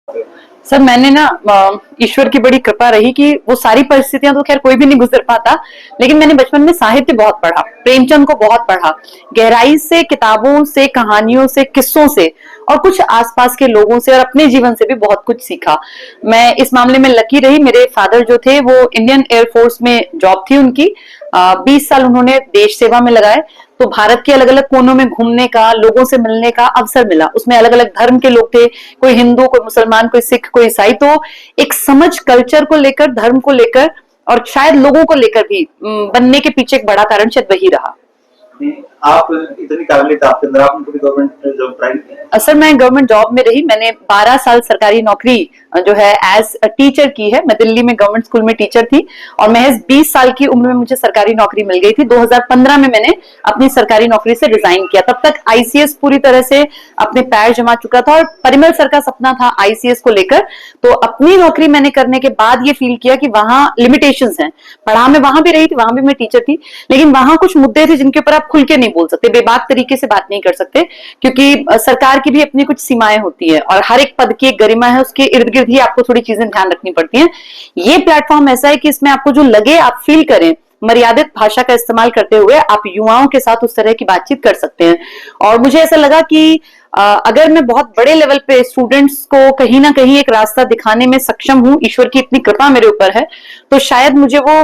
Sir मैंने ना ईश्वर की बड़ी कृपा रही कि वो सारी परिस्थितियां तो खैर कोई भी नहीं गुजर पाता, लेकिन मैंने बचपन में साहित्य बहुत पढ़ा, प्रेमचंद को बहुत पढ़ा, गहराई से, किताबों से, कहानियों से, किस्सों से और कुछ आसपास के लोगों से और अपने जीवन से भी बहुत कुछ सीखा। मैं इस मामले में लकी रही, मेरे फादर जो थे वो इंडियन एयरफोर्स में जॉब थी उनकी, 20 साल उन्होंने देश सेवा में लगाए। तो भारत के अलग अलग कोनों में घूमने का, लोगों से मिलने का अवसर मिला। उसमें अलग अलग धर्म के लोग थे, कोई हिंदू, कोई मुसलमान, कोई सिख, कोई ईसाई। तो एक समझ कल्चर को लेकर, धर्म को लेकर और शायद लोगों को लेकर भी बनने के पीछे एक बड़ा कारण शायद वही रहा। आप इतनी काबिलियत आपके अंदर, आपने कभी गवर्नमेंट जॉब ट्राई की? सर मैं गवर्नमेंट जॉब में रही, मैंने 12 साल सरकारी नौकरी जो है एज टीचर की है। मैं दिल्ली में गवर्नमेंट स्कूल में टीचर थी और महज 20 साल की उम्र में मुझे सरकारी नौकरी मिल गई थी। 2015 में मैंने अपनी सरकारी नौकरी से रिजाइन किया। तब तक आईसीएस पूरी तरह से अपने पैर जमा चुका था और परिमल सर का सपना था आईसीएस को लेकर। तो अपनी नौकरी मैंने करने के बाद ये फील किया कि वहां लिमिटेशंस हैं। पढ़ा मैं वहां भी रही थी, वहां भी मैं टीचर थी, लेकिन वहां कुछ मुद्दे थे जिनके ऊपर आप खुल के नहीं बोल सकते, बेबाक तरीके से बात नहीं कर सकते, क्योंकि सरकार की भी अपनी कुछ सीमाएं होती है और हर एक पद की एक गरिमा है, उसके इर्द गिर्द ही आपको थोड़ी चीजें ध्यान रखनी पड़ती हैं। ये प्लेटफॉर्म ऐसा है कि इसमें आपको जो लगे आप फील करें, मर्यादित भाषा का इस्तेमाल करते हुए आप युवाओं के साथ उस तरह की बातचीत कर सकते हैं। और मुझे ऐसा लगा कि अगर मैं बहुत बड़े लेवल पे स्टूडेंट्स को कहीं ना कहीं एक रास्ता दिखाने में सक्षम हूं, ईश्वर की इतनी कृपा मेरे ऊपर है, तो शायद मुझे वो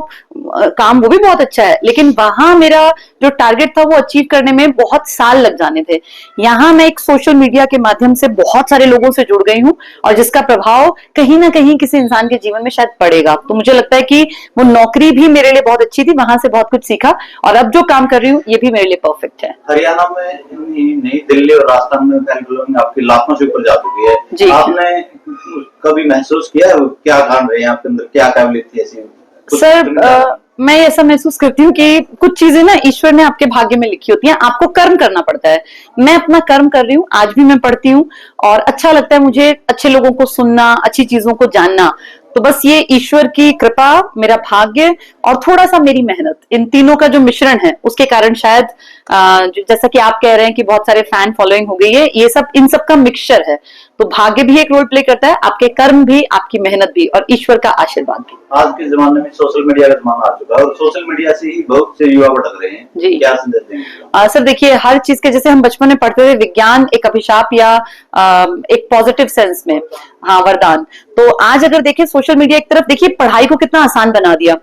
काम, वो भी बहुत अच्छा है, लेकिन वहां मेरा जो टारगेट था वो अचीव करने में बहुत साल लग जाने थे। यहाँ मैं एक सोशल मीडिया के माध्यम से बहुत सारे लोगों से जुड़ गई हूँ और जिसका प्रभाव कहीं ना कहीं किसी इंसान के जीवन में शायद पड़ेगा। तो मुझे लगता है कि वो नौकरी भी मेरे लिए बहुत अच्छी थी, वहां से बहुत कुछ सीखा और अब जो काम कर रही हूँ ये भी मेरे लिए परफेक्ट है। हरियाणा में, नई दिल्ली और राजस्थान में आपकी लाखों से ऊपर जा चुकी है जी। आपने कभी महसूस किया क्या काम रहे हैं आपके अंदर, क्या काबिलियत थी ऐसी? सर मैं ऐसा महसूस करती हूँ कि कुछ चीजें ना ईश्वर ने आपके भाग्य में लिखी होती हैं, आपको कर्म करना पड़ता है। मैं अपना कर्म कर रही हूँ, आज भी मैं पढ़ती हूँ और अच्छा लगता है मुझे अच्छे लोगों को सुनना, अच्छी चीजों को जानना। तो बस ये ईश्वर की कृपा, मेरा भाग्य और थोड़ा सा मेरी मेहनत, इन तीनों का जो मिश्रण है उसके कारण शायद जैसा कि आप कह रहे हैं कि बहुत सारे फैन फॉलोइंग हो गई है, ये सब इन सब का मिक्सचर है। तो भाग्य भी एक रोल प्ले करता है, आपके कर्म भी, आपकी मेहनत भी और ईश्वर का आशीर्वाद भी। आज के जमाने में सोशल मीडिया का जमाना आ चुका है और सोशल मीडिया से ही बहुत से युवा भटक रहे हैं जी। क्या संदेश देंगे? सर देखिए, हर चीज के, जैसे हम बचपन में पढ़ते थे विज्ञान एक अभिशाप या एक पॉजिटिव सेंस में, हाँ, वरदान। तो आज अगर देखें सोशल मीडिया एक तरफ देखिए पढ़ाई को कितना आसान बना दिया।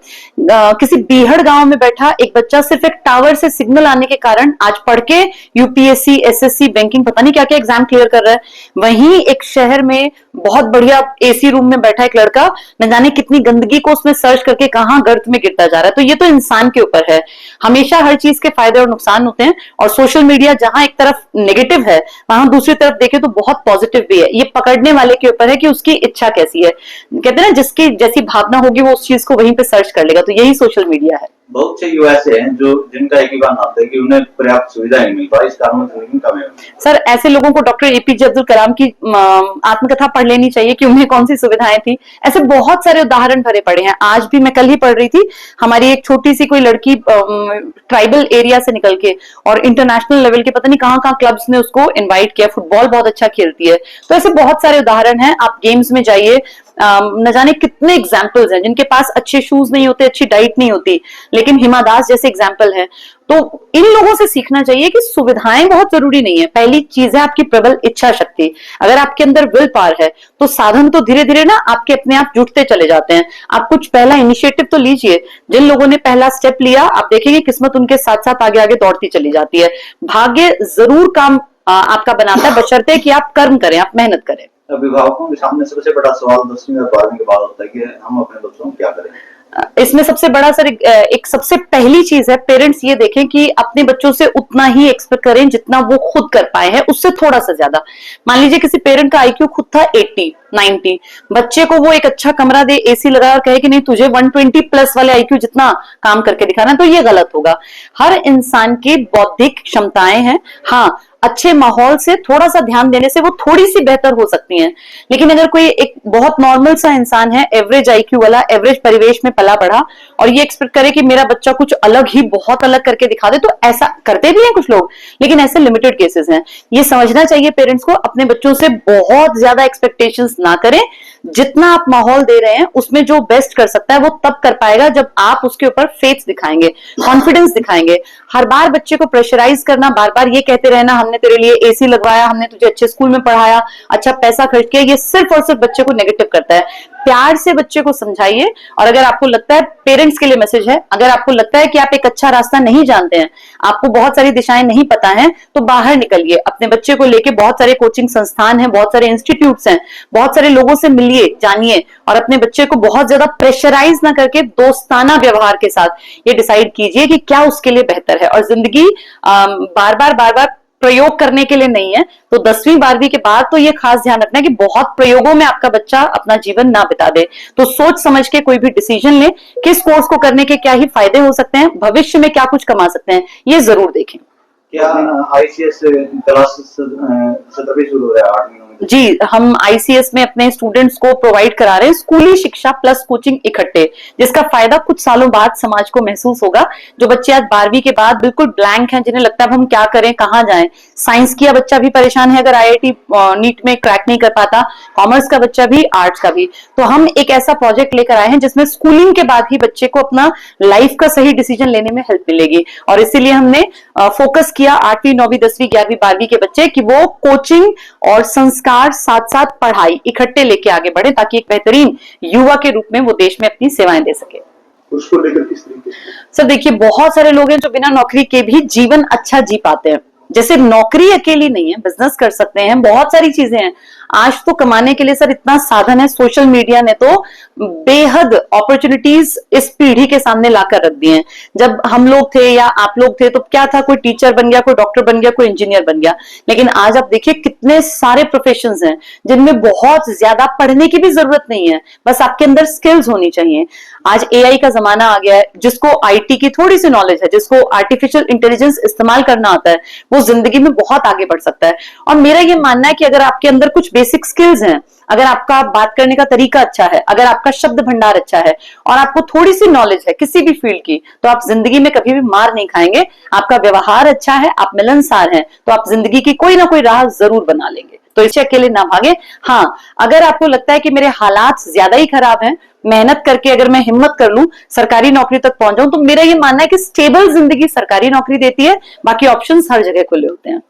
किसी बीहड़ गांव में बैठा एक बच्चा सिर्फ एक टावर से सिग्नल आने के कारण आज पढ़ के यूपीएससी, एसएससी, बैंकिंग, पता नहीं क्या क्या एग्जाम क्लियर कर रहा है। वहीं एक शहर में बहुत बढ़िया एसी रूम में बैठा एक लड़का न जाने कितनी गंदगी को उसमें सर्च करके कहां गर्त में गिरता जा रहा है। तो ये तो इंसान के ऊपर है, हमेशा हर चीज के फायदे और नुकसान होते हैं और सोशल मीडिया जहां एक तरफ नेगेटिव है वहां दूसरी तरफ देखें तो बहुत पॉजिटिव भी है। ये पकड़ने वाले के ऊपर है कि उसकी इच्छा कैसी है। कहते हैं ना, जिसकी जैसी भावना होगी वो उस चीज को वहीं पे सर्च कर लेगा। तो यही सोशल मीडिया है। बहुत से युवा ऐसे हैं जो जिनका एक ही बात आता है कि उन्हें पर्याप्त सुविधा नहीं मिल पा, इस कारण से कम है। सर ऐसे लोगों को डॉक्टर एपीजे अब्दुल कलाम की आत्मकथा पढ़ लेनी चाहिए कि उन्हें कौन सी सुविधाएं थी। ऐसे बहुत सारे उदाहरण भरे पड़े हैं। आज भी मैं कल ही पढ़ रही थी, हमारी एक छोटी सी कोई लड़की ट्राइबल एरिया से निकल के और इंटरनेशनल लेवल के पता नहीं कहाँ कहाँ क्लब्स ने उसको इन्वाइट किया, फुटबॉल बहुत अच्छा खेलती है। तो ऐसे बहुत सारे उदाहरण हैं। आप गेम्स में जाइए, न जाने कितने एग्जाम्पल्स हैं जिनके पास अच्छे शूज नहीं होते, अच्छी डाइट नहीं होती, लेकिन हिमा दास जैसे एग्जाम्पल है। तो इन लोगों से सीखना चाहिए कि सुविधाएं बहुत जरूरी नहीं है, पहली चीज है आपकी प्रबल इच्छा शक्ति। अगर आपके अंदर विल पावर है तो साधन तो धीरे धीरे ना आपके अपने आप जुटते चले जाते हैं। आप कुछ पहला इनिशिएटिव तो लीजिए। जिन लोगों ने पहला स्टेप लिया, आप देखेंगे किस्मत उनके साथ साथ आगे आगे दौड़ती चली जाती है। भाग्य जरूर काम आपका बनाता है, बशर्ते कि आप कर्म करें, आप मेहनत करें। अभिभावकों के सामने सबसे बड़ा सवाल 10वीं और 12वीं के बाद होता है कि हम अपने बच्चों को क्या करें। इसमें सबसे बड़ा सर एक सबसे पहली चीज है, पेरेंट्स ये देखें कि अपने बच्चों से उतना ही एक्सपेक्ट करें जितना वो खुद कर पाए हैं, उससे थोड़ा सा ज्यादा। मान लीजिए किसी पेरेंट का आईक्यू खुद था 80, 90, बच्चे को वो एक अच्छा कमरा दे, एसी लगा और कहे कि नहीं तुझे 120 प्लस वाले आईक्यू जितना काम करके दिखाना, तो ये गलत होगा। हर इंसान की बौद्धिक क्षमताएं हैं, हाँ, अच्छे माहौल से थोड़ा सा ध्यान देने से वो थोड़ी सी बेहतर हो सकती हैं। लेकिन अगर कोई एक बहुत नॉर्मल सा इंसान है, एवरेज आईक्यू वाला, एवरेज परिवेश में पला बढ़ा, और ये एक्सपेक्ट करे कि मेरा बच्चा कुछ अलग ही बहुत अलग करके दिखा दे, तो ऐसा करते भी हैं कुछ लोग, लेकिन ऐसे लिमिटेड केसेस हैं। ये समझना चाहिए पेरेंट्स को, अपने बच्चों से बहुत ज्यादा एक्सपेक्टेशंस ना करें। जितना आप माहौल दे रहे हैं उसमें जो बेस्ट कर सकता है वो तब कर पाएगा जब आप उसके ऊपर फेथ दिखाएंगे, कॉन्फिडेंस दिखाएंगे। हर बार बच्चे को प्रेशराइज करना, बार बार ये कहते रहना हमने तेरे लिए एसी लगवाया, हमने तुझे अच्छे स्कूल में पढ़ाया, अच्छा पैसा खर्च किया, ये सिर्फ और सिर्फ बच्चे को नेगेटिव करता है। प्यार से बच्चे को समझाइए, और अगर आपको लगता है, पेरेंट्स के लिए मैसेज है, अगर आपको लगता है कि आप एक अच्छा रास्ता नहीं जानते हैं, आपको बहुत सारी दिशाएं नहीं पता हैं, तो बाहर निकलिए, अपने बच्चे को लेके बहुत सारे कोचिंग संस्थान हैं, बहुत सारे इंस्टीट्यूट्स हैं, बहुत सारे लोगों से मिलिए, जानिए, और अपने बच्चे को बहुत ज्यादा प्रेशराइज ना करके दोस्ताना व्यवहार के साथ ये डिसाइड कीजिए कि क्या उसके लिए बेहतर है। और जिंदगी बार बार प्रयोग करने के लिए नहीं है, तो 10वीं 12वीं के बाद तो ये खास ध्यान रखना है कि बहुत प्रयोगों में आपका बच्चा अपना जीवन ना बिता दे। तो सोच समझ के कोई भी डिसीजन ले, किस कोर्स को करने के क्या ही फायदे हो सकते हैं, भविष्य में क्या कुछ कमा सकते हैं, ये जरूर देखें। क्या आईसीएस क्लास सत्र भी शुरू हो रहा है 8 महीनों में? जी, हम आईसीएस में अपने स्टूडेंट्स को प्रोवाइड करा रहे हैं स्कूली शिक्षा प्लस कोचिंग इकट्ठे, जिसका फायदा कुछ सालों बाद समाज को महसूस होगा। जो बच्चे आज 12वीं के बाद बिल्कुल ब्लैंक हैं, जिन्हें लगता है हम क्या करें, कहाँ जाएं, साइंस किया बच्चा भी परेशान है अगर आईआईटी नीट में क्रैक नहीं कर पाता, कॉमर्स का बच्चा भी, आर्ट्स का भी, तो हम एक ऐसा प्रोजेक्ट लेकर आए हैं जिसमें स्कूलिंग के बाद ही बच्चे को अपना लाइफ का सही डिसीजन लेने में हेल्प मिलेगी। और इसीलिए हमने फोकस किया 8वीं 9वीं 10वीं 11वीं 12वीं के बच्चे कि वो कोचिंग और संस्कार साथ साथ पढ़ाई इकट्ठे लेके आगे बढ़े, ताकि एक बेहतरीन युवा के रूप में वो देश में अपनी सेवाएं दे सके। उसको लेकर किस तरीके से? सर देखिए, बहुत सारे लोग हैं जो बिना नौकरी के भी जीवन अच्छा जी पाते हैं। जैसे नौकरी अकेली नहीं है, बिजनेस कर सकते हैं, बहुत सारी चीजें हैं। आज तो कमाने के लिए सर इतना साधन है, सोशल मीडिया ने तो बेहद अपॉर्चुनिटीज इस पीढ़ी के सामने लाकर रख दी हैं। जब हम लोग थे या आप लोग थे तो क्या था, कोई टीचर बन गया, कोई डॉक्टर बन गया, कोई इंजीनियर बन गया, लेकिन आज आप देखिए कितने सारे प्रोफेशंस हैं जिनमें बहुत ज्यादा पढ़ने की भी जरूरत नहीं है, बस आपके अंदर स्किल्स होनी चाहिए। आज एआई का जमाना आ गया है, जिसको आईटी की थोड़ी सी नॉलेज है, जिसको आर्टिफिशियल इंटेलिजेंस इस्तेमाल करना आता है, वो जिंदगी में बहुत आगे बढ़ सकता है। और मेरा ये मानना है कि अगर आपके अंदर कुछ बेसिक स्किल्स हैं, अगर आपका बात करने का तरीका अच्छा है, अगर आपका शब्द भंडार अच्छा है, और आपको थोड़ी सी नॉलेज है किसी भी फील्ड की, तो आप जिंदगी में कभी भी मार नहीं खाएंगे। आपका व्यवहार अच्छा है, आप मिलनसार हैं, तो आप जिंदगी की कोई ना कोई राह जरूर बना लेंगे। तो इससे अकेले ना भागे। हाँ, अगर आपको लगता है कि मेरे हालात ज्यादा ही खराब हैं, मेहनत करके अगर मैं हिम्मत कर लूं, सरकारी नौकरी तक पहुंच जाऊं, तो मेरा ये मानना है कि स्टेबल जिंदगी सरकारी नौकरी देती है, बाकी ऑप्शंस हर जगह खुले होते हैं।